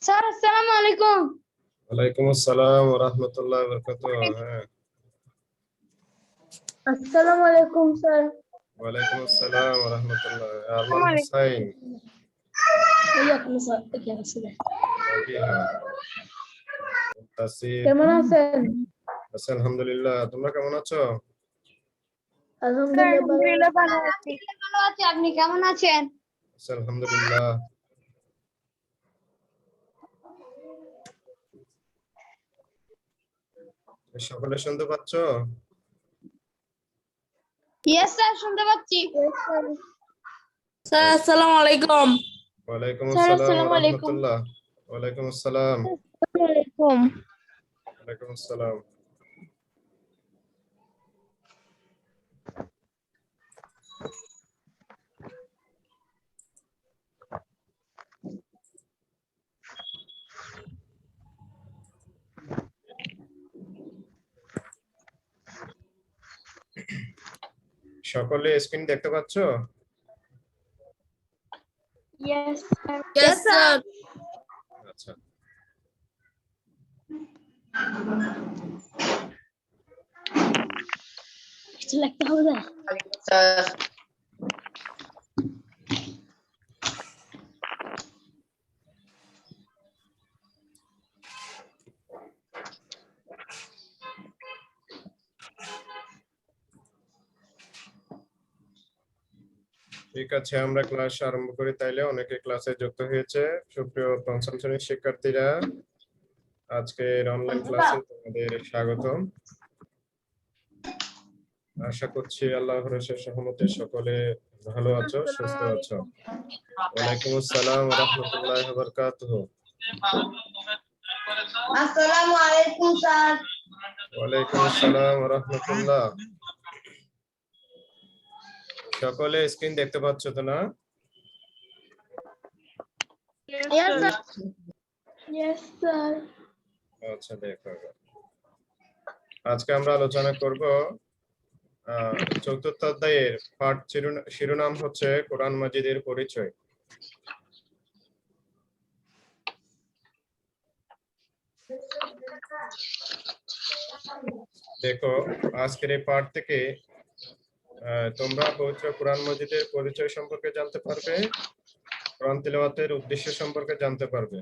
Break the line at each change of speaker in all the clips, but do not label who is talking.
Sir আসসালামু আলাইকুম।
ওয়ালাইকুম আসসালাম ওয়া রাহমাতুল্লাহি ওয়া বারাকাতুহু। হ্যাঁ,
আসসালামু আলাইকুম স্যার।
ওয়ালাইকুম আসসালাম ওয়া রাহমাতুল্লাহ। আরমান হুসাইন।
ওয়ালাইকুম স্যার।
জি হ্যাঁ। তাসির।
কেমন আছেন?
আছি আলহামদুলিল্লাহ। তোমরা কেমন আছো?
আলহামদুলিল্লাহ ভালো আছি। ভালো আছি, আপনি কেমন আছেন?
আছি আলহামদুলিল্লাহ। সকলে শুনতে পাচ্ছ?
ইয়েস স্যার, শুনতে পাচ্ছি।
স্যার আসসালামু আলাইকুম।
ওয়ালাইকুম
স্যার
আসসালাম ওয়া
আসসালামু আলাইকুম।
রাহমাতুল্লাহ। ওয়ালাইকুম আসসালাম।
আসসালামু আলাইকুম।
ওয়ালাইকুম আসসালাম। সকলে স্ক্রিন দেখতে পাচ্ছ?
Yes sir.
Yes sir.
আচ্ছা।
কিছু লিখতে হবে না?
স্যার
ঠিক আছে, আমরা ক্লাস আরম্ভ করি তাইলে। অনেকে ক্লাসে যুক্ত হয়েছে। সুপ্রিয় পঞ্চম শ্রেণীর শিক্ষার্থীরা, আজকের অনলাইন ক্লাসে তোমাদের স্বাগতম। আশা করছি আল্লাহর অশেষ রহমতে সকলে ভালো আছো, সুস্থ আছো। ওয়ালাইকুম আসসালাম ওয়া রাহমাতুল্লাহি ওয়া বারাকাতুহু।
আসসালামু আলাইকুম স্যার।
ওয়ালাইকুম আসসালাম ওয়া রাহমাতুল্লাহ। সকলে স্ক্রিন দেখতে পাচ্ছ তো না?
Yes sir. Yes sir.
আচ্ছা, দেখো, আজকে আমরা আলোচনা করব চতুর্থ অধ্যায়ের পাঠ শিরোনাম হচ্ছে কোরআন মাজিদের পরিচয়। দেখো, আজকের এই পাঠ থেকে তোমরা পবিত্র কোরআন মাজিদের পরিচয় সম্পর্কে জানতে পারবে, কোরআন তিলাওয়াতের উদ্দেশ্য সম্পর্কে জানতে পারবে,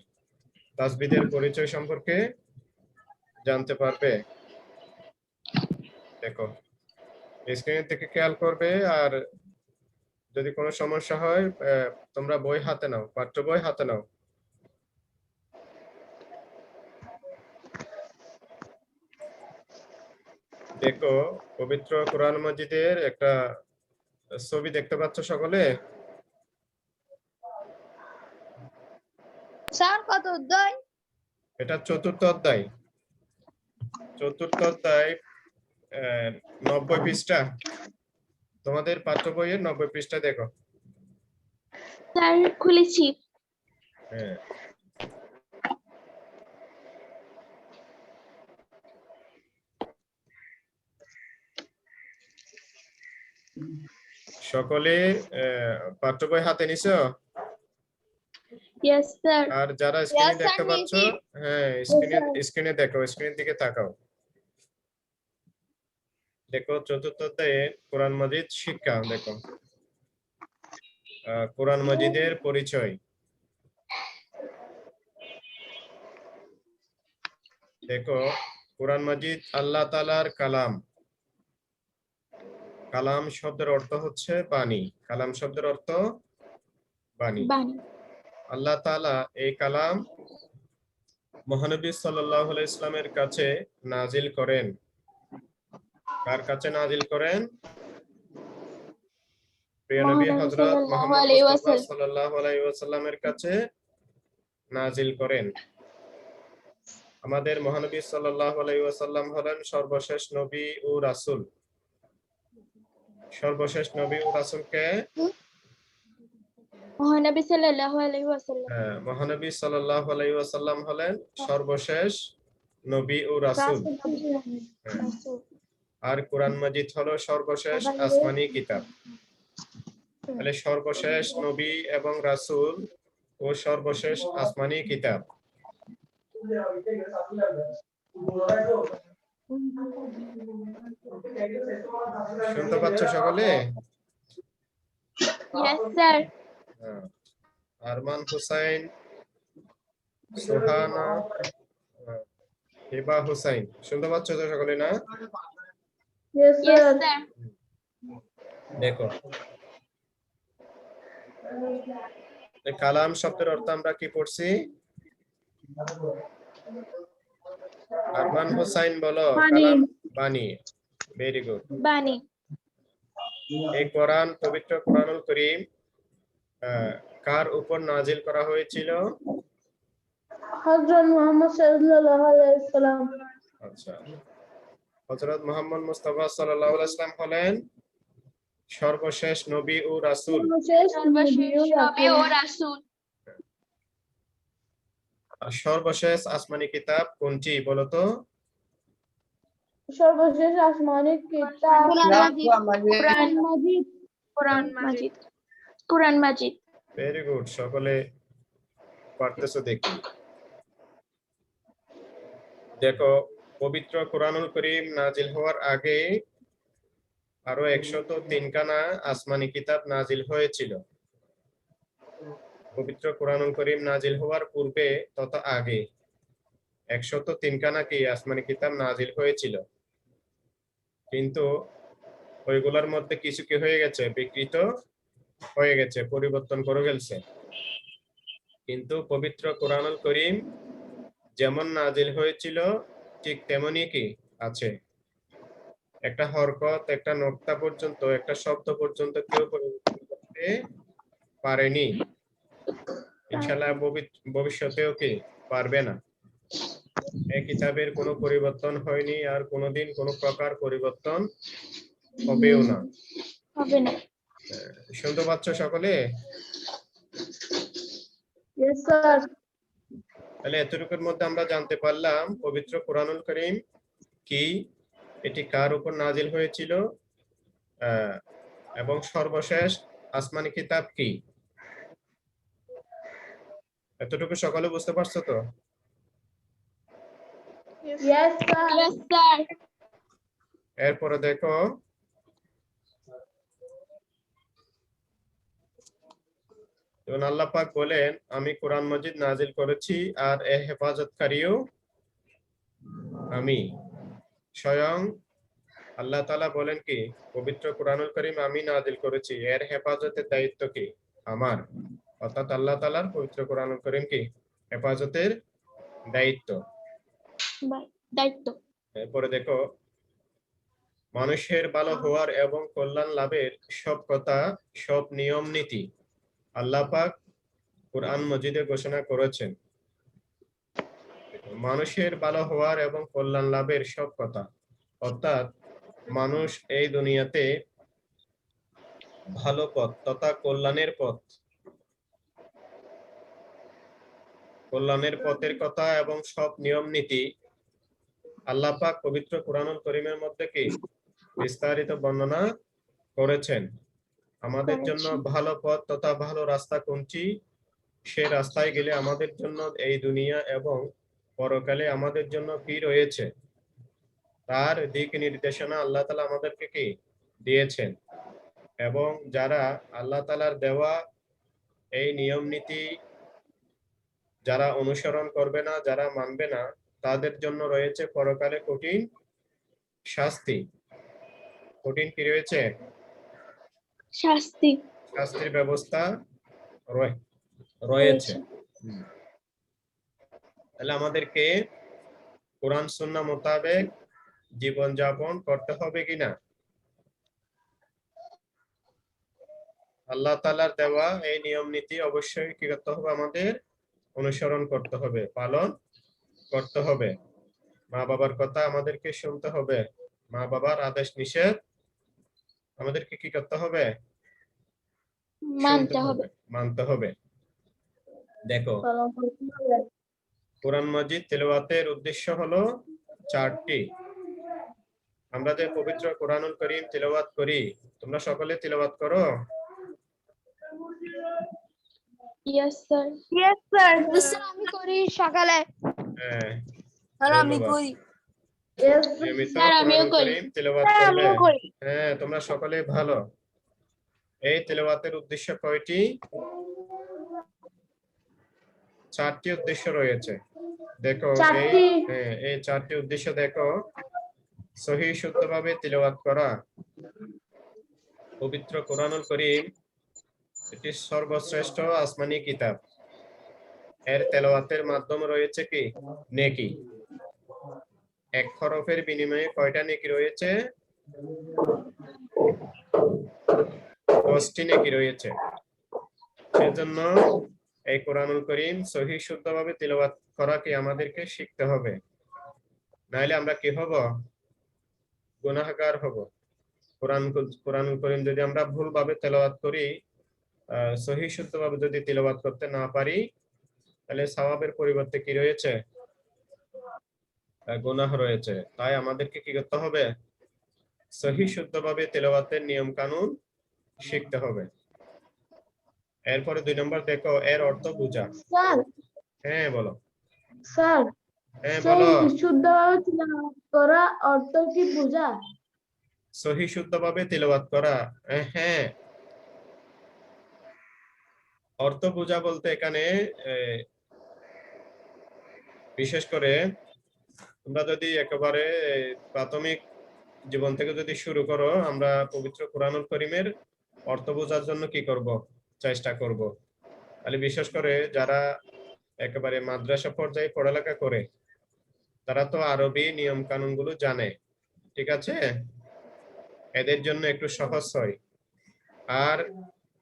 তাসবিদের পরিচয় সম্পর্কে জানতে পারবে। দেখো, স্ক্রিনের দিকে খেয়াল করবে, আর যদি কোনো সমস্যা হয় তোমরা বই হাতে নাও, পাঠ্য বই হাতে নাও। দেখো, পবিত্র কোরআন মাজিদের একটা ছবি দেখতে পাচ্ছ সকলে?
স্যার কত অধ্যায়?
এটা চতুর্থ অধ্যায়। চতুর্থ অধ্যায় 90 পৃষ্ঠা। তোমাদের পাঠ্য বইয়ের 90 পৃষ্ঠা দেখো।
স্যার খুলেছি।
হ্যাঁ, সকলে পাঠ্য বই হাতে নিছো?
Yes sir.
আর যারা স্ক্রিনে দেখতে পাচ্ছ, হ্যাঁ স্ক্রিনে দেখো, স্ক্রিনের দিকে তাকাও। দেখো, চতুর্থ অধ্যায়ে কোরআন মাজিদ শিক্ষা। দেখো, কোরআন মাজিদের পরিচয়। দেখো, কোরআন মাজিদ আল্লাহ তাআলার কালাম। কালাম শব্দের অর্থ হচ্ছে বাণী। কালাম শব্দের অর্থ বাণী। আল্লাহ তাআলা এই কালাম মহানবী সাল্লাল্লাহু আলাইহি ইসলামের কাছে নাজিল করেন। কার কাছে নাজিল করেন? প্রিয় নবী হযরত মুহাম্মদ মুস্তাফা সাল্লাল্লাহু আলাইহি ওয়াসাল্লামের কাছে নাজিল করেন। আমাদের মহানবী সাল্লাল্লাহু আলাইহি ওয়াসাল্লাম হলেন সর্বশেষ নবী ও রাসূল। সর্বশেষ নবী ও রাসূল কে?
মহানবী সাল্লাল্লাহু আলাইহি ওয়াসাল্লাম।
মহানবী সাল্লাল্লাহু আলাইহি ওয়াসাল্লাম হলেন সর্বশেষ নবী ও রাসূল। আর কোরআন মাজিদ হলো সর্বশেষ আসমানি কিতাব। তাহলে সর্বশেষ নবী এবং রাসূল ও সর্বশেষ আসমানি কিতাব, শুনতে পাচ্ছ সকলে?
Yes, sir.
হ্যাঁ। আরমান হুসাইন, সুহানা, হিবা হুসাইন, শুনতে পাচ্ছ তো সকলে না?
Yes, sir.
দেখো, এই কালাম শব্দের অর্থ আমরা কি পড়ছি? আরমান হুসাইন বলো। কালাম বাণী। Very good.
Bani.
এই কোরআন, পবিত্র কোরআনুল করিম কার উপর নাজিল করা হয়েছিল?
হযরত মুহাম্মদ সাল্লাল্লাহু আলাইহি ওয়াসাল্লাম।
আচ্ছা, হযরত মুহাম্মদ মুস্তাফা সাল্লাল্লাহু আলাইহি ওয়াসাল্লাম হলেন সর্বশেষ নবী ও রাসূল।
নবী ও রাসূল।
আর সর্বশেষ আসমানি কিতাব কোনটি বলো তো?
সর্বশেষ আসমানি কিতাব কুরআন মাজিদ। কুরআন মাজিদ। কুরআন মাজিদ।
ভেরি গুড, সকলে পারতেছো দেখি। দেখো, পবিত্র কোরআনুল করিম নাজিল হওয়ার আগে আরো 103 খানা আসমানি কিতাব নাজিল হয়েছিল। পবিত্র কোরআনুল করিম নাজিল হওয়ার পূর্বে তথা আগে 103 খানা কি আসমানি কিতাব নাজিল হয়েছিল, কিন্তু ওইগুলোর মধ্যে কিছু কি হয়ে গেছে? বিকৃত হয়ে গেছে, পরিবর্তন করে ফেলছে। কিন্তু পবিত্র কোরআনুল করিম যেমন নাজিল হয়েছিল ঠিক তেমনই কি আছে। একটা হরকত, একটা নোক্তা পর্যন্ত, একটা শব্দ পর্যন্ত কেউ পরিবর্তন করতে পারেনি। ইনশাআল্লাহ ভবিষ্যতেও কি পারবে না। এই কিতাবের কোনো পরিবর্তন হয়নি, আর কোনোদিন কোনো প্রকার পরিবর্তন হবেও না।
হবে না।
শুনতে পাচ্ছ সকলে?
Yes, sir.
তাহলে এতটুকুর মধ্যে আমরা জানতে পারলাম পবিত্র কোরআনুল করিম কি, এটি কার উপর নাজিল হয়েছিল, এবং সর্বশেষ আসমানি কিতাব কি। এতটুকু সকলে বুঝতে পারছো তো?
Yes, sir. Yes, sir.
এরপরে দেখো, যেমন আল্লাহ পাক বলেন, আমি কোরআন মাজিদ নাজিল করেছি আর এর হেফাজতকারীও আমি। স্বয়ং আল্লাহ তাআলা বলেন কি, পবিত্র কোরআনুল কারীম আমি নাজিল করেছি, এর হেফাজতের দায়িত্ব কি আমার। অর্থাৎ আল্লাহ তাআলার পবিত্র কোরআনুল কারীম কি হেফাজতের দায়িত্ব। এরপরে দেখো, মানুষের ভালো হওয়ার এবং কল্যাণ লাভের সব কথা, সব নিয়ম নীতি আল্লাহ পাক কোরআন মাজিদে ঘোষণা করেছেন। মানুষের ভালো হওয়ার এবং কল্যাণ লাভের সব কথা, অর্থাৎ মানুষ এই দুনিয়াতে ভালো পথ তথা কল্যাণের পথের কথা এবং সব নিয়ম নীতি আল্লাহ পাক পবিত্র কোরআনুল কারীমের মধ্যে কি বিস্তারিত বর্ণনা করেছেন। আমাদের জন্য ভালো পথ তথা ভালো রাস্তা কোনটি, সে রাস্তায় গেলে আমাদের জন্য এই দুনিয়া এবং পরকালে আমাদের জন্য কি রয়েছে, তার দিক নির্দেশনা আল্লাহ তাআলা আমাদেরকে কি দিয়েছেন। এবং যারা আল্লাহ তাআলার দেওয়া এই নিয়ম নীতি যারা অনুসরণ করবে না, যারা মানবে না, তাদের জন্য রয়েছে পরকালে কঠিন শাস্তি। কঠিন কি রয়েছে? শাস্তির ব্যবস্থা রয়েছে। তাহলে আমাদেরকে কোরআন সুন্নাহ মোতাবেক জীবন যাপন করতে হবে কিনা? আল্লাহ তাআলার দেওয়া এই নিয়ম নীতি অবশ্যই কি করতে হবে? আমাদের অনুসরণ করতে হবে, পালন করতে হবে। মা বাবার কথা আমাদেরকে শুনতে হবে, মা বাবার আদেশ নিষেধ আমাদেরকে কি করতে হবে? মানতে হবে। দেখো, কোরআন মাজিদ তেলাওয়াতের উদ্দেশ্য হলো 4টি। আমরা যে পবিত্র কোরআনুল কারীম তেলাওয়াত করি, তোমরা সকলে তেলাওয়াত করো?
Yes, sir. Yes, sir. Yes, sir. আমি করি সকালে।
হ্যাঁ,
স্যার আমি
ধন্যবাদ।
করি।
নিয়মিত
স্যার, আমিও
কোরআনুল
করি।
কারীম তেলাওয়াত
স্যার,
করবে।
আমিও করি।
হ্যাঁ, তোমরা সকলে ভালো। এই তেলাওয়াতের উদ্দেশ্য কয়টি? 4টি উদ্দেশ্য রয়েছে। দেখো এই 4টি উদ্দেশ্য দেখো। সহিহ শুদ্ধভাবে তিলাওয়াত করা। পবিত্র কোরআনুল কারীম এটি সর্বশ্রেষ্ঠ আসমানি কিতাব। এর তেলাওয়াতের মাধ্যমে রয়েছে কি? নেকি। এক হরফের বিনিময়ে কয়টা নেকি রয়েছে? 10টি নেকি রয়েছে। সেজন্য এই কোরআনুল কারীম সহিহ শুদ্ধভাবে তিলাওয়াত করাকে আমাদেরকে শিখতে হবে। নাইলে আমরা কি হব? গুনাহগার হব। কোরআনুল কারীম যদি আমরা ভুলভাবে তেলাওয়াত করি, সহিহ শুদ্ধভাবে যদি তিলাওয়াত করতে না পারি, তাহলে সওয়াবের পরিবর্তে কি রয়েছে? গুনাহ রয়েছে। তাই আমাদেরকে কি করতে হবে? সহিহ শুদ্ধভাবে তিলাওয়াতের নিয়ম কানুন শিখতে হবে। এরপরে 2 নম্বর দেখো, এর অর্থ বোঝা।
স্যার
হ্যাঁ বলো।
স্যার
হ্যাঁ
সেই
বলো।
শুদ্ধভাবে তিলাওয়াত করা অর্থ কি বোঝা?
সহিহ শুদ্ধভাবে তিলাওয়াত করা, হ্যাঁ, অর্থ বোঝা বলতে এখানে বিশেষ করে তোমরা যদি একেবারে প্রাথমিক জীবন থেকে যদি শুরু করো, আমরা পবিত্র কোরআনুল কারীমের অর্থ বোঝার জন্য কি করব? চেষ্টা করব। তাহলে বিশেষ করে যারা একেবারে মাদ্রাসা পর্যায়ে পড়ালেখা করে, তারা তো আরবি নিয়ম কানুন গুলো জানে, ঠিক আছে? এদের জন্য একটু সহজ হয়। আর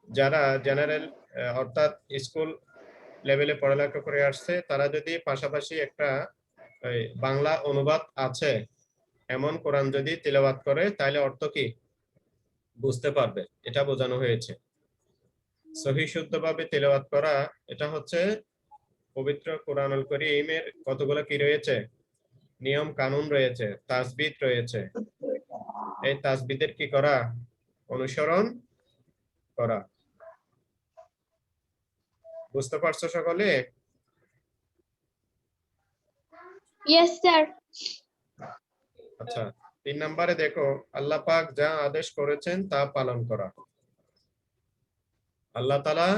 যারা জেনারেল অর্থাৎ স্কুল লেভেলে পড়ালেখা করে আসছে, তারা যদি পাশাপাশি একটা বাংলা অনুবাদ আছে এমন কোরআন যদি তিলাওয়াত করে, তাহলে অর্থ কি বুঝতে পারবে। এটা বোঝানো হয়েছে। সহিহ শুদ্ধভাবে তিলাওয়াত করা, এটা হচ্ছে পবিত্র কোরআনুল কারীমের কতগুলো কি রয়েছে? নিয়ম কানুন রয়েছে, তাসবিদ রয়েছে। এই তাসবিদের কি করা? অনুসরণ করা। বুঝতে পারছো সকলে?
Yes sir.
আচ্ছা, 3 নম্বরে দেখো, আল্লাহ পাক যা আদেশ করেছেন তা পালন করা। আল্লাহ তাআলা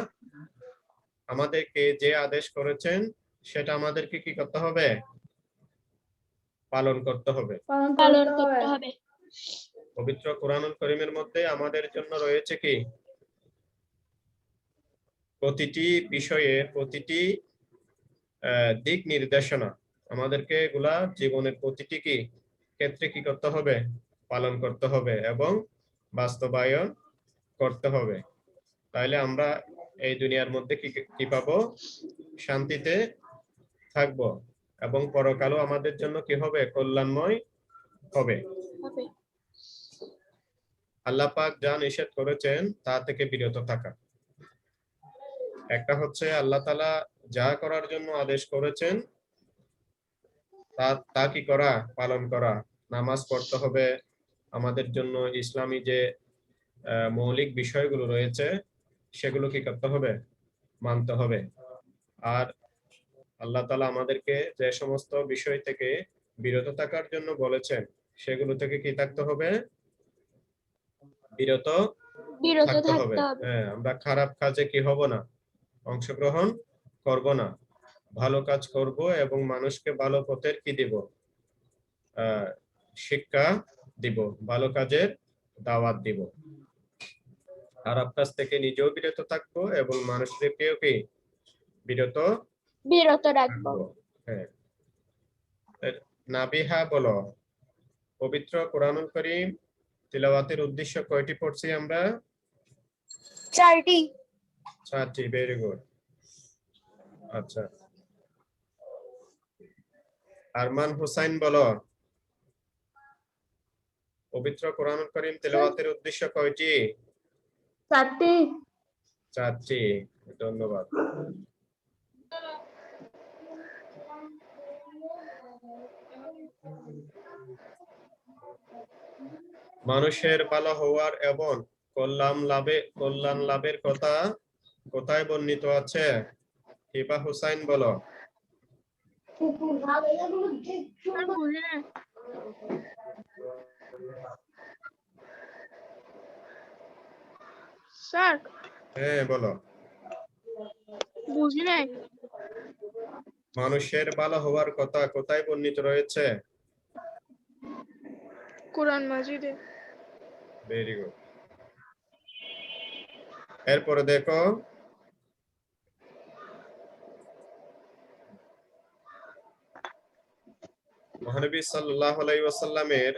আমাদেরকে যে আদেশ করেছেন সেটা আমাদেরকে কি করতে হবে? পালন করতে হবে।
পালন করতে হবে।
পবিত্র কোরআনুল কারীমের মধ্যে আমাদের জন্য রয়েছে কি? প্রতিটি বিষয়ে প্রতিটি দিক নির্দেশনা। আমাদেরকে এগুলা জীবনের প্রতিটি কি ক্ষেত্রে কি করতে হবে? পালন করতে হবে এবং বাস্তবায়ন করতে হবে। তাহলে আমরা এই দুনিয়ার মধ্যে কি পাবো? শান্তিতে থাকবো এবং পরকালও আমাদের জন্য কি হবে? কল্যাণময় হবে। আল্লাহ পাক যা নিষেধ করেছেন তা থেকে বিরত থাকা। একটা হচ্ছে আল্লাহ তাআলা যা করার জন্য আদেশ করেছেন তা কি করা? পালন করা। নামাজ পড়তে হবে। আমাদের জন্য ইসলামী যে মৌলিক বিষয়গুলো রয়েছে সেগুলো কি করতে হবে? মানতে হবে। আর আল্লাহ তাআলা আমাদেরকে যে সমস্ত বিষয় থেকে বিরত থাকার জন্য বলেছেন, সেগুলো থেকে কি থাকতে হবে? বিরত থাকতে হবে। হ্যাঁ, আমরা খারাপ কাজে কি হব না? অংশগ্রহণ করব না। ভালো কাজ করব এবং মানুষকে ভালো পথের কি দিব? শিক্ষা দিব, ভালো কাজের দাওয়াত দিব। খারাপ কাজ থেকে নিজেও বিরত থাকবো এবং মানুষদেরকেও কি বিরত
রাখবো।
হ্যাঁ। নাবিহা বলো, পবিত্র কোরআনুল কারীম তিলাওয়াতের উদ্দেশ্য কয়টি পড়ছি আমরা?
4টি।
4টি। Very good. আচ্ছা, আরমান হুসাইন বলো, পবিত্র কোরআনুল কারীম তিলাওয়াতের উদ্দেশ্য কয়টি?
4টি।
4টি। ধন্যবাদ। মানুষের ভালো হওয়ার এবং কল্যাণ লাভের কথা কোথায় বর্ণিত আছে? হিবা হুসাইন বলো।
স্যার
হ্যাঁ বলো।
বুঝি নাই।
মানুষের ভালো হওয়ার কথা কোথায় বর্ণিত রয়েছে?
কোরআন মাজিদে।
Very good. এরপরে দেখো, মহানবী সাল্লাল্লাহু আলাইহি ওয়াসাল্লামের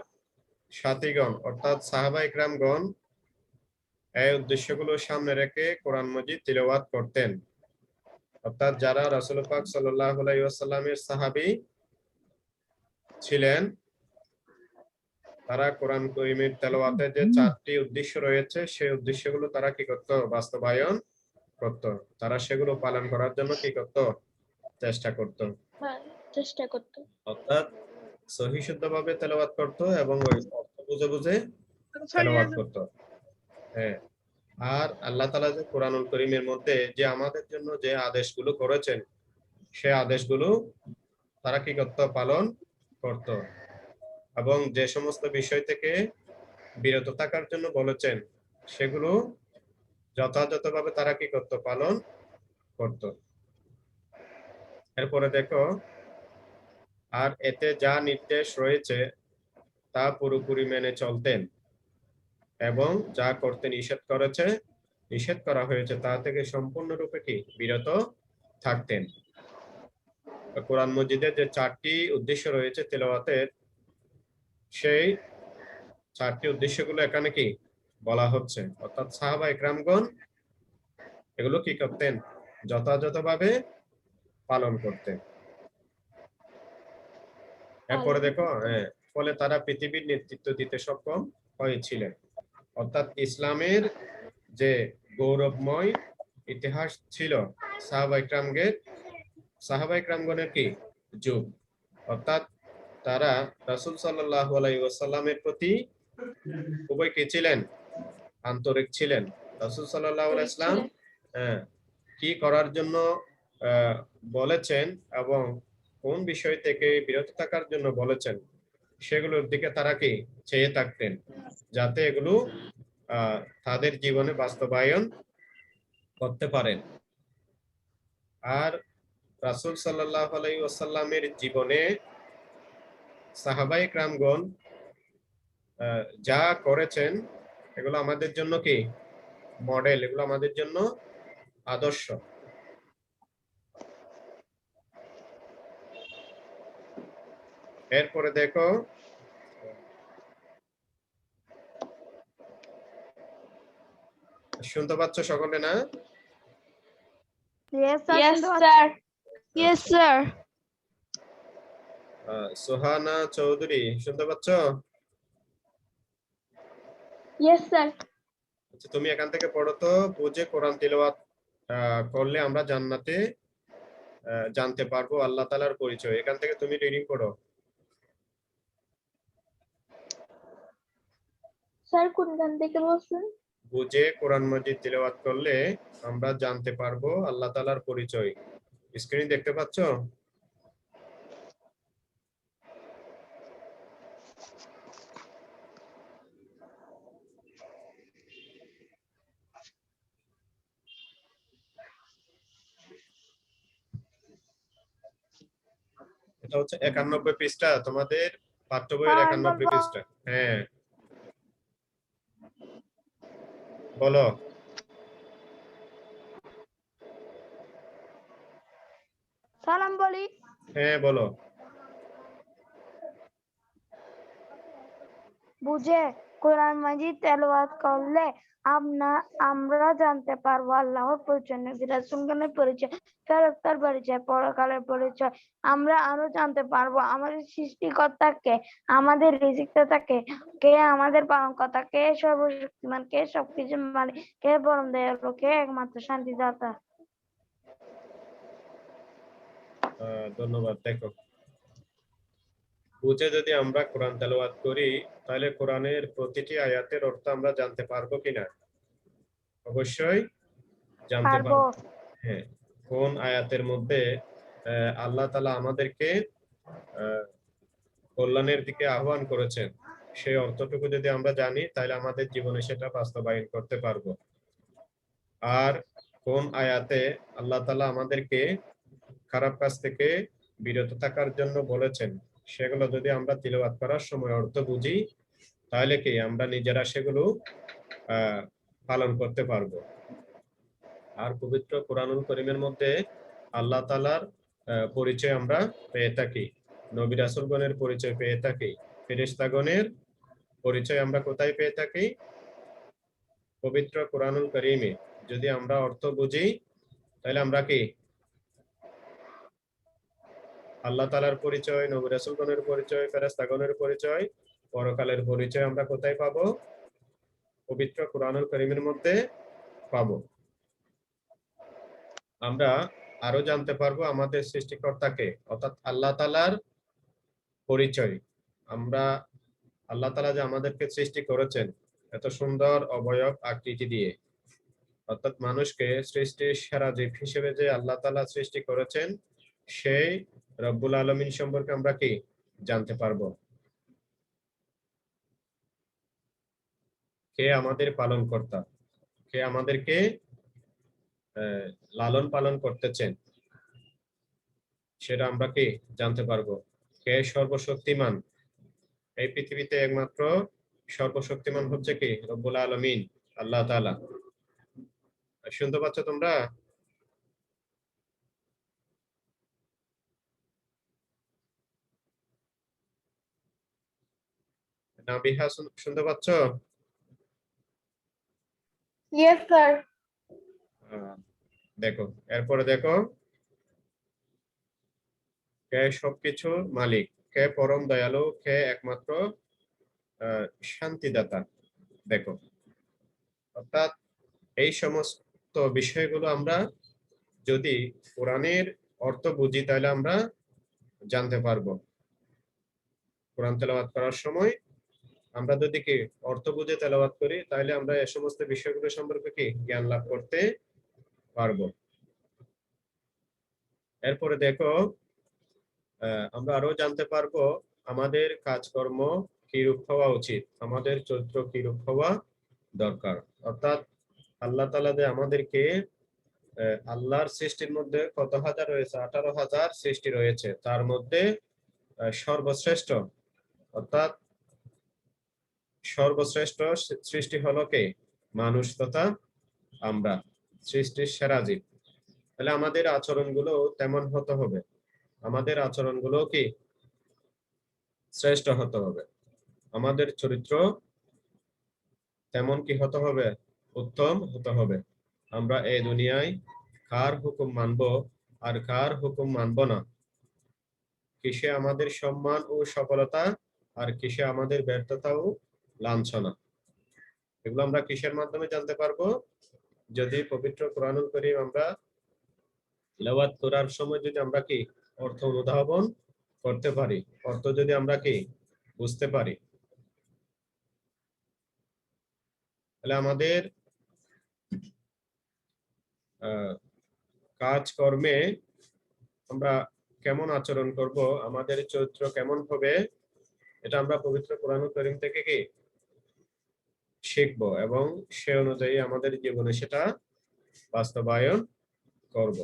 সাথীগণ অর্থাৎ সাহাবায়ে কেরামগণ এই উদ্দেশ্যগুলো সামনে রেখে কোরআন মাজিদ তিলাওয়াত করতেন। অর্থাৎ যারা রাসূল পাক সাল্লাল্লাহু আলাইহি ওয়াসাল্লামের সাহাবী ছিলেন, তারা কোরআন কারীমের তেলাওয়াতের যে 4টি উদ্দেশ্য রয়েছে সেই উদ্দেশ্যগুলো তারা কি করত? বাস্তবায়ন করত। তারা সেগুলো পালন করার জন্য কি করত? চেষ্টা করত।
চেষ্টা করতে।
অর্থাৎ সহিহ শুদ্ধভাবে তেলাওয়াত করত এবং ওই অর্থ বুঝে বুঝে তেলাওয়াত করত। হ্যাঁ, আর আল্লাহ তাআলা যে কোরআনুল কারীমের মধ্যে যে আমাদের জন্য যে আদেশগুলো করেছেন সেই আদেশগুলো তারা কি করত? পালন করত। এবং যে সমস্ত বিষয় থেকে বিরত থাকার জন্য বলেছেন সেগুলো যথাযথভাবে তারা কি করত? পালন করত। এরপরে দেখো, আর এতে যা নির্দেশ রয়েছে তা পুরোপুরি মেনে চলতেন এবং যা করতে নিষেধ করা হয়েছে তা থেকে সম্পূর্ণরূপে কি বিরত থাকতেন। কোরআন মজিদের যে 4টি উদ্দেশ্য রয়েছে তেলাওয়াতের, সেই 4টি উদ্দেশ্যগুলো এখানে কি বলা হচ্ছে। অর্থাৎ সাহাবায়ে কেরামগণ এগুলো কি করতেন? যথাযথভাবে পালন করতেন। এরপরে দেখো, ফলে তারা পৃথিবীর নেতৃত্ব দিতে সক্ষম হয়েছিলেন। অর্থাৎ ইসলামের যে গৌরবময় ইতিহাস ছিল সাহাবায়ে কেরামগণের কি যুগ। অর্থাৎ তারা রাসূল সাল্লাল্লাহু আলাইহি ওয়াসাল্লামের প্রতি খুবই কি ছিলেন? আন্তরিক ছিলেন। রাসূল সাল্লাল্লাহু আলাইহি ওয়াসাল্লাম কি করার জন্য বলেছেন এবং কোন বিষয় থেকে বিরত থাকার জন্য বলেছেন সেগুলোর দিকে তারা কি চেয়ে থাকতেন, যাতে এগুলো তাদের জীবনে বাস্তবায়ন করতে পারেন। আর রাসূল সাল্লাল্লাহু আলাইহি ওয়াসাল্লামের জীবনে সাহাবায়ে কেরামগণ যা করেছেন এগুলো আমাদের জন্য কি মডেল, এগুলো আমাদের জন্য আদর্শ। এরপরে দেখো, শুনতে পাচ্ছ সকলে না?
Yes, sir.
Yes, sir. Yes, sir.
Sohana Chowdhury শুনতে পাচ্ছ?
Yes, sir.
আচ্ছা, তুমি এখান থেকে পড়ো তো, বুঝে কোরআন তিলাওয়াত করলে আমরা জান্নাতে জানতে পারবো আল্লাহ তাআলার পরিচয়। এখান থেকে তুমি রিডিং করো।
স্যার কোন গান থেকে বলছেন?
বুঝে কোরআন মাজিদ তিলাওয়াত করলে আমরা জানতে পারবো আল্লাহ তাআলার পরিচয়। স্ক্রিন দেখতে পাচ্ছ? এটা হচ্ছে 91 পৃষ্ঠা, তোমাদের পাঠ্য বইয়ের 91 পৃষ্ঠা। হ্যাঁ বলো।
সালাম বলি।
হ্যাঁ বলো।
বুঝে কোরআন মাজিদ তেলাওয়াত করলে আমরা জানতে পারবো আল্লাহর পরিচয়, নবী রাসূলগণের পরিচয়, ফেরেশতার পরিচয়, পরকালের পরিচয়। আমরা আরো জানতে পারবো আমাদের সৃষ্টিকর্তাকে, আমাদের রিজিকদাতাকে, কে আমাদের পালনকর্তা, কে সর্বশক্তিমান, কে সবকিছুর মালিক, কে পরম দয়ালু, কে একমাত্র শান্তিদাতা।
ধন্যবাদ। দেখো, বুঝে যদি আমরা কোরআন তেলাওয়াত করি তাহলে কোরআনের প্রতিটি আয়াতের অর্থ আমরা জানতে পারবো কিনা? অবশ্যই জানতে পারবো। হ্যাঁ, কোন আয়াতের মধ্যে আল্লাহ তাআলা আমাদেরকে কল্যাণের দিকে আহ্বান করেছেন, সেই অর্থটুকু যদি আমরা জানি তাহলে আমাদের জীবনে সেটা বাস্তবায়ন করতে পারবো। আর কোন আয়াতে আল্লাহ তাআলা আমাদেরকে খারাপ কাজ থেকে বিরত থাকার জন্য বলেছেন, সেগুলো যদি আমরা তিলাওয়াত করার সময় অর্থ বুঝি তাহলে কি আমরা নিজেরা সেগুলো পালন করতে পারবো। আর পবিত্র কোরআনুল কারীমের মধ্যে আল্লাহ তাআলার পরিচয় আমরা পেয়ে থাকি, নবী রাসূলগণের পরিচয় পেয়ে থাকি, ফেরেশতাগণের পরিচয় আমরা কোথায় পেয়ে থাকি? পবিত্র কোরআনুল কারীমে। যদি আমরা অর্থ বুঝি তাহলে আমরা কি আল্লাহ তাআলার পরিচয়, নবী রাসূলগণের পরিচয়, ফেরেশতাগণের পরিচয়, পরকালের পরিচয় আমরা কোথায় পাবো? পবিত্র কোরআনুল কারীমের মধ্যে পাবো। আমরা আরো জানতে পারবো আমাদের সৃষ্টিকর্তাকে, অর্থাৎ আল্লাহ তাআলার পরিচয়। আমরা আল্লাহ তাআলা যে আমাদেরকে সৃষ্টি করেছেন এত সুন্দর অবয়ব আকৃতি দিয়ে, অর্থাৎ মানুষকে সৃষ্টির সেরা জীব হিসেবে যে আল্লাহ তাআলা সৃষ্টি করেছেন, সেই রব্বুল আলামিন সম্পর্কে আমরা কি জানতে পারবো? কে আমাদের পালনকর্তা, কে আমাদেরকে লালন পালন করতেছেন, সেটা আমরা কি জানতে পারবো। কে সর্বশক্তিমান, এই পৃথিবীতে একমাত্র সর্বশক্তিমান হচ্ছে কি রব্বুল আলামিন, আল্লাহ তাআলা। শুনতে পাচ্ছ তোমরা? নাবিহা শুনতে পাচ্ছ?
Yes, sir.
দেখো, এরপরে দেখো, কে সবকিছুর মালিক, কে পরম দয়ালু, কে একমাত্র শান্তিদাতা। দেখো, অর্থাৎ এই সমস্ত বিষয়গুলো আমরা যদি কোরআনের অর্থ বুঝি তাহলে আমরা জানতে পারবো। কোরআন তেলাওয়াত করার সময় আমরা যদি কি অর্থ বুঝে তেলাওয়াত করি তাহলে আমরা এই সমস্ত বিষয়গুলো সম্পর্কে কি জ্ঞান লাভ করতে পারবো। এরপরে দেখো, আমরা আরো জানতে পারবো আমাদের কাজকর্ম কিরূপ হওয়া উচিত, আমাদের চরিত্র কিরূপ হওয়া দরকার। অর্থাৎ আল্লাহ তাআলা যে আমাদেরকে আল্লাহর সৃষ্টির মধ্যে কত হাজার রয়েছে, 18,000 সৃষ্টি রয়েছে, তার মধ্যে সর্বশ্রেষ্ঠ, অর্থাৎ সর্বশ্রেষ্ঠ সৃষ্টি হলো কে? মানুষ তথা আমরা, সৃষ্টির সেরা জীব। তাহলে আমাদের আচরণগুলো তেমন হতে হবে, আমাদের আচরণগুলো কি শ্রেষ্ঠ হতে হবে, আমাদের চরিত্র তেমন কি হতে হবে? উত্তম হতে হবে। আমরা এই দুনিয়ায় কার হুকুম মানবো আর কার হুকুম মানবো না, কিসে আমাদের সম্মান ও সফলতা আর কিসে আমাদের ব্যর্থতা ও লাঞ্ছনা, এগুলো আমরা কিসের মাধ্যমে জানতে পারবো? যদি পবিত্র কোরআনুল কারীম আমরা তিলাওয়াত করার সময় যদি আমরা কি অর্থ অনুধাবন করতে পারি, অর্থ যদি আমরা কি বুঝতে পারি, তাহলে আমাদের কাজকর্মে আমরা কেমন আচরণ করব, আমাদের চরিত্র কেমন হবে, এটা আমরা পবিত্র কোরআনুল কারীম থেকে কি শিখবো এবং সে অনুযায়ী আমাদের জীবনে সেটা বাস্তবায়ন করব।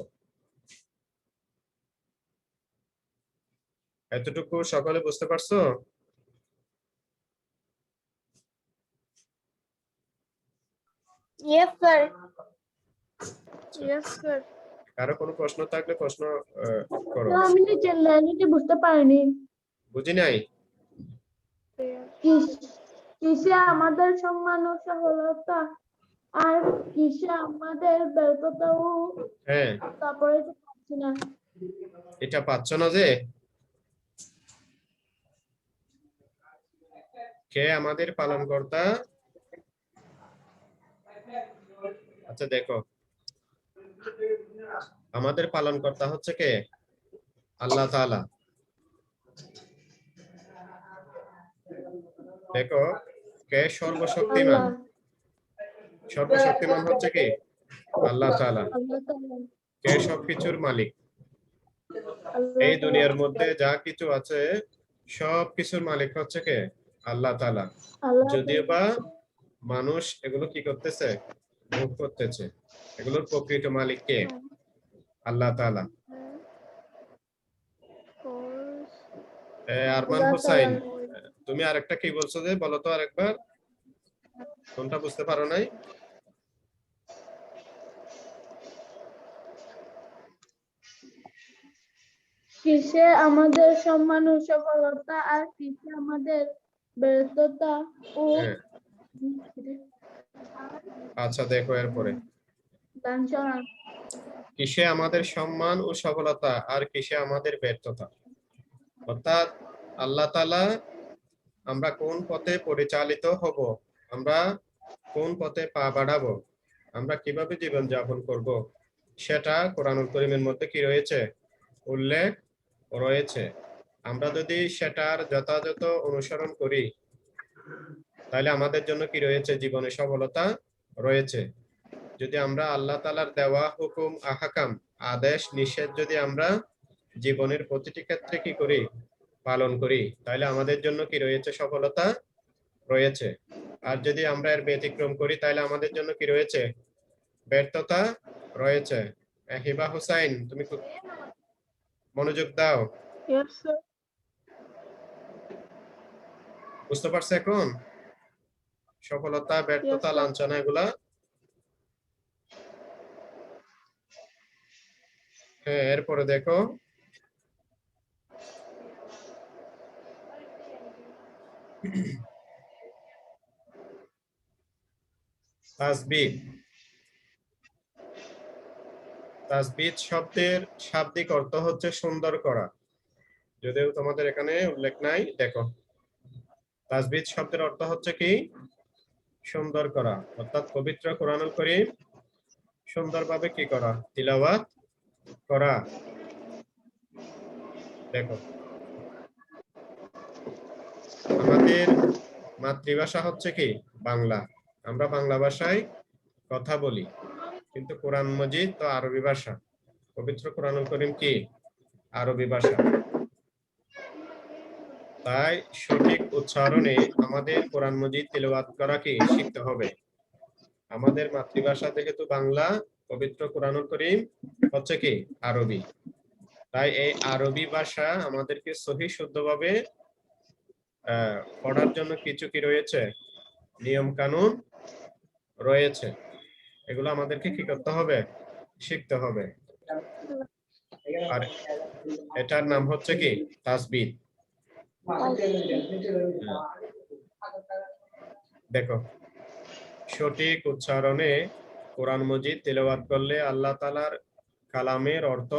এতটুকু সকলে বুঝতে পারছো?
Yes, sir. Yes, sir.
কারো কোনো প্রশ্ন থাকলে প্রশ্ন করো।
তো আমি চ্যানেলটি বুঝতে পারিনি।
বুঝি নাই?
কিসে আমাদের সম্মান ও সফলতা আর কিসে আমাদের ব্যর্থতা ও
হ্যাঁ,
তারপরে তো পাচ্ছি না।
এটা পাচ্ছ না যে? কে আমাদের পালনকর্তা? আচ্ছা দেখো, আমাদের পালনকর্তা হচ্ছে কে? আল্লাহ তাআলা। দেখো, কে সর্বশক্তিমান? সর্বশক্তিমান হচ্ছে কি? আল্লাহ তাআলা। কে সবকিছুর মালিক? এই দুনিয়ার মধ্যে যা কিছু আছে সব কিছুর মালিক হচ্ছে কে? আল্লাহ তাআলা। যদিও বা মানুষ এগুলো কি করতেছে? ভোগ করতেছে। এগুলোর প্রকৃত মালিক কে? আল্লাহ তাআলা। আরমান হোসাইন, তুমি আরেকটা কি বলছো যে বলো তো আরেকবার, কোনটা বুঝতে পারো নাই?
কিসে আমাদের সম্মান ও সফলতা আর কিসে আমাদের ব্যর্থতা ও
হ্যাঁ, আচ্ছা দেখো এরপরে,
লাঞ্ছনা।
কিসে আমাদের সম্মান ও সফলতা আর কিসে আমাদের ব্যর্থতা। অর্থাৎ আল্লাহ তাআলা আমরা কোন পথে পরিচালিত হব, আমরা কোন পথে পা বাড়াবো, আমরা কিভাবে জীবন যাপন করব, সেটা কোরআনুল কারীমের মধ্যে কি রয়েছে? উল্লেখ রয়েছে। আমরা যদি সেটার যথাযথ অনুসরণ করি তাহলে আমাদের জন্য কি রয়েছে? জীবনে সফলতা রয়েছে। যদি আমরা আল্লাহ তাআলার দেওয়া হুকুম আহকাম, আদেশ নিষেধ যদি আমরা জীবনের প্রতিটি ক্ষেত্রে কি করি? পালন করি, তাহলে আমাদের জন্য কি রয়েছে? সফলতা রয়েছে। আর যদি আমরা এর ব্যতিক্রম করি তাহলে আমাদের জন্য কি রয়েছে? ব্যর্থতা রয়েছে। হিবা হুসাইন, তুমি মনোযোগ দাও।
Yes, sir.
বুঝতে পারছো এখন সফলতা, ব্যর্থতা,
Yes, sir.
লাঞ্ছনা এগুলা? হ্যাঁ, এরপরে দেখো, তাসবিহ। তাসবিহ শব্দের শাব্দিক অর্থ হচ্ছে সুন্দর করা, যদিও তোমাদের এখানে উল্লেখ নাই। দেখো, তাসবিহ শব্দের অর্থ হচ্ছে কি? সুন্দর করা। অর্থাৎ পবিত্র কোরআনুল কারীম সুন্দরভাবে কি করা? তিলাওয়াত করা। দেখো, আমাদের মাতৃভাষা হচ্ছে কি? বাংলা। আমরা বাংলা ভাষায় কথা বলি, কিন্তু কোরআন মজিদ তো আরবি ভাষা। পবিত্র কোরআনুল কারীম কি? আরবি ভাষা। তাই সঠিক উচ্চারণে আমাদের কোরআন মজিদ তিলাওয়াত করা কি শিখতে হবে। আমাদের মাতৃভাষা থেকে তো বাংলা, পবিত্র কোরআনুল কারীম হচ্ছে কি? আরবি। তাই এই আরবি ভাষা আমাদেরকে সহি শুদ্ধভাবে পড়ার জন্য কিছু কি রয়েছে? নিয়ম কানুন রয়েছে। এগুলো আমাদেরকে কি করতে হবে? শিখতে হবে। আর এটার নাম হচ্ছে কি? তাসবিহ। দেখো, সঠিক উচ্চারণে কোরআন মজিদ তেলাওয়াত করলে আল্লাহ তাআলার কালামের অর্থ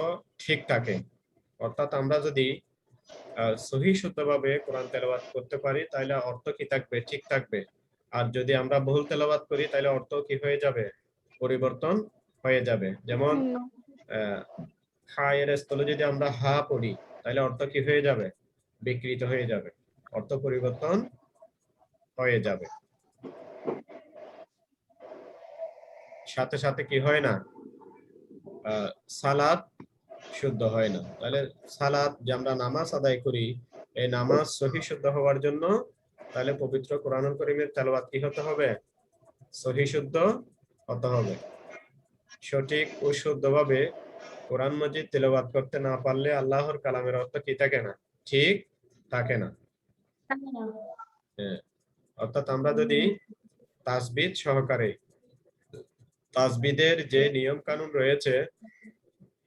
ঠিক থাকে। অর্থাৎ আমরা যদি সহি শুদ্ধভাবে কোরআন তেলাওয়াত করতে পারি তাহলে অর্থ কি থাকবে? ঠিক থাকবে। আর যদি আমরা ভুল তেলাওয়াত করি তাহলে অর্থ কি হয়ে যাবে? পরিবর্তন হয়ে যাবে। যেমন খায়ের স্থলে যদি আমরা হা পড়ি তাহলে অর্থ কি হয়ে যাবে? বিকৃত হয়ে যাবে, অর্থ পরিবর্তন হয়ে যাবে। সাথে সাথে কি হয় না? সালাত শুদ্ধ হয় না। তাহলে সালাত যে আমরা নামাজ আদায় করি, এই নামাজ সহি শুদ্ধ হওয়ার জন্য তাহলে পবিত্র কোরআনুল কারীমের তেলাওয়াত কি হতে হবে? সহি শুদ্ধ হতে হবে। সঠিক ও শুদ্ধভাবে কোরআন মাজিদ তেলাওয়াত করতে না পারলে আল্লাহর কালামের অর্থ কি থাকে না? ঠিক থাকে না। অর্থাৎ আমরা যদি তাসবিহ সহকারে তাসবিদের যে নিয়ম কানুন রয়েছে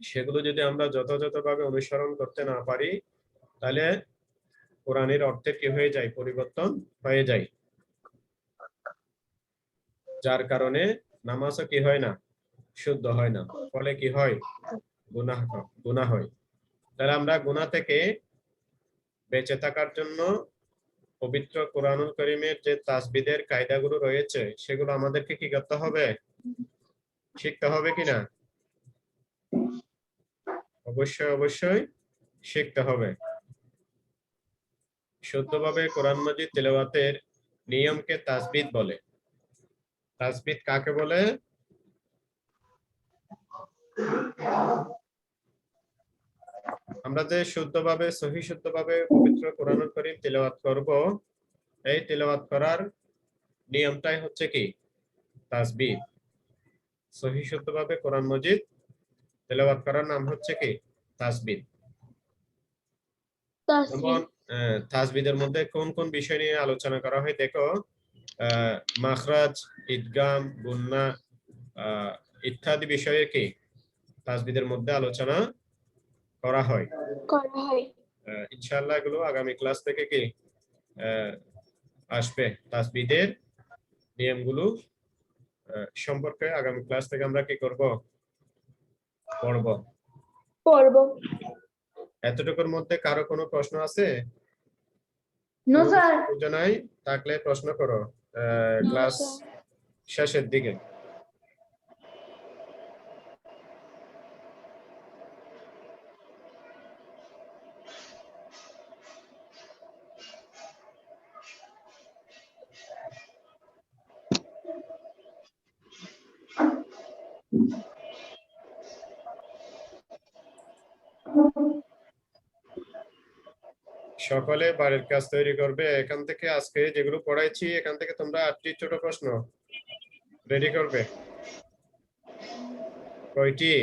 সেগুলো যদি আমরা যথাযথভাবে অনুসরণ করতে না পারি তাহলে কোরআনের অর্থের কি হয়ে যায়? পরিবর্তন হয়ে যায়। যার কারণে নামাজও কি হয় না? শুদ্ধ হয় না। ফলে কি হয়? গুনাহ হয়। তাহলে আমরা গুনাহ থেকে বেঁচে থাকার জন্য পবিত্র কোরআনুল কারীমের যে তাসবিদের কায়দাগুলো রয়েছে সেগুলো আমাদেরকে কি করতে হবে? শিখতে হবে কিনা? অবশ্যই অবশ্যই শিখতে হবে। শুদ্ধভাবে কোরআন মাজিদ তেলাওয়াতের নিয়মকে তাসবিদ বলে। তাসবিদ কাকে বলে? আমরা যে শুদ্ধভাবে সহি শুদ্ধভাবে পবিত্র কোরআনুল কারীম তেলাওয়াত করব, এই তেলাওয়াত করার নিয়মটাই হচ্ছে কি তাসবিহ। সহি শুদ্ধভাবে কোরআন মজিদ তেলাওয়াত করার নাম হচ্ছে কি তাসবিহ। যেমন তাসবিদের মধ্যে কোন কোন বিষয় নিয়ে আলোচনা করা হয় দেখো, মাখরাজ, ইদগাম, গুন্না ইত্যাদি বিষয়ে কি তাসবিদের মধ্যে আলোচনা করা হয়। ইনশাআল্লাহ এগুলো আগামী ক্লাস থেকে কি আসবে। তাসবিদের নিয়মগুলো সম্পর্কে আগামী ক্লাস থেকে আমরা কি করব, পড়ব। এতটুকুর মধ্যে কারো কোনো প্রশ্ন আছে?
No sir.
নাই থাকলে প্রশ্ন করো ক্লাস শেষের দিকে। সকলে বাড়ির কাজ তৈরি করবে। এখান থেকে আজকে যেগুলো পড়াইছি এখান থেকে তোমরা 8টি ছোট প্রশ্ন রেডি করবে। কয়টি?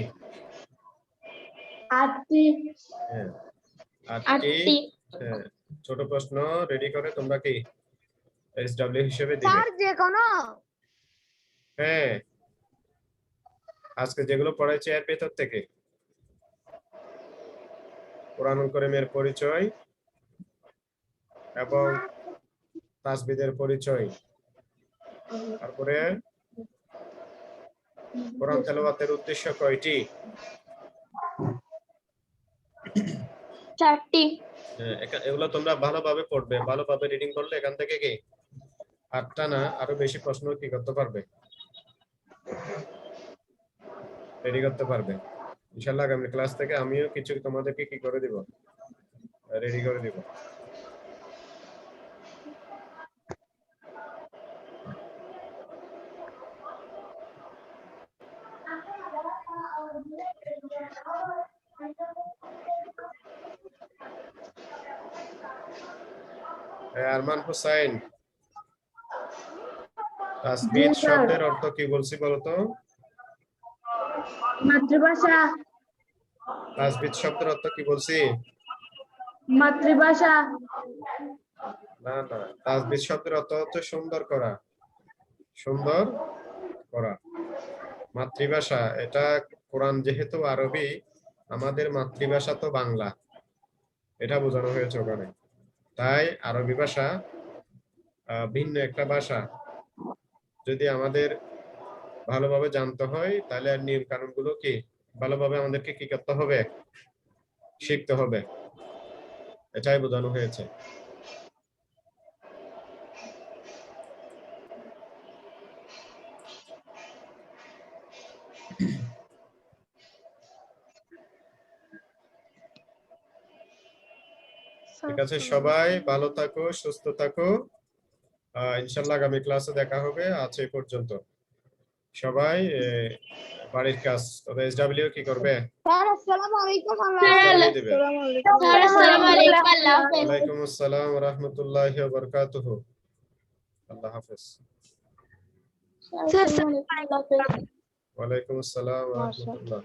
8টি।
হ্যাঁ, 8টি ছোট প্রশ্ন রেডি করে তোমরা কি এসডব্লিউ হিসেবে দিবে।
স্যার যে কোনো?
হ্যাঁ, আজকে যেগুলো পড়াইছি এর ভেতর থেকে কোরআনুল কারীমের পরিচয় এবং তাসবিদের পরিচয়, তারপরে কোরআন তেলাওয়াতের উদ্দেশ্য কয়টি?
4টি।
এগুলো তোমরা ভালোভাবে পড়বে। ভালোভাবে রিডিং করলে এখান থেকে কি 8টা না আরো বেশি প্রশ্ন কি করতে পারবে, রেডি করতে পারবে। ইনশাআল্লাহ আগামী ক্লাস থেকে আমিও কিছু তোমাদেরকে কি করে দিব, রেডি করে দিব। আরমান হোসেন, তাসবিহ শব্দের অর্থ কি বলছি বলতো?
মাতৃভাষা।
তাসবিহ শব্দের অর্থ কি বলছি?
মাতৃভাষা।
না না, তাসবিহ শব্দের অর্থ হচ্ছে সুন্দর করা, সুন্দর করা। মাতৃভাষা, এটা কোরআন যেহেতু আরবি, আমাদের মাতৃভাষা তো বাংলা, এটা বোঝানো হয়েছে ওখানে। তাই আরবি ভাষা ভিন্ন একটা ভাষা, যদি আমাদের ভালোভাবে জানতে হয় তাহলে আর নিয়ম কানুন গুলো কি ভালোভাবে আমাদেরকে কি করতে হবে, শিখতে হবে, এটাই বোঝানো হয়েছে। ঠিক আছে, সবাই ভালো থাকো, সুস্থ থাকো। ইনশাআল্লাহ আগামী ক্লাসে দেখা হবে। আজ এই পর্যন্ত। সবাই বাড়ির কাজ, তবে এসডব্লিউ কি করবে?
স্যার আসসালামু আলাইকুম।
ওয়ালাইকুম আসসালাম ওয়া রাহমাতুল্লাহি ওয়া বারাকাতুহু। আল্লাহ হাফেজ। ওয়ালাইকুম আসসালাম ওয়া রাহমাতুল্লাহ।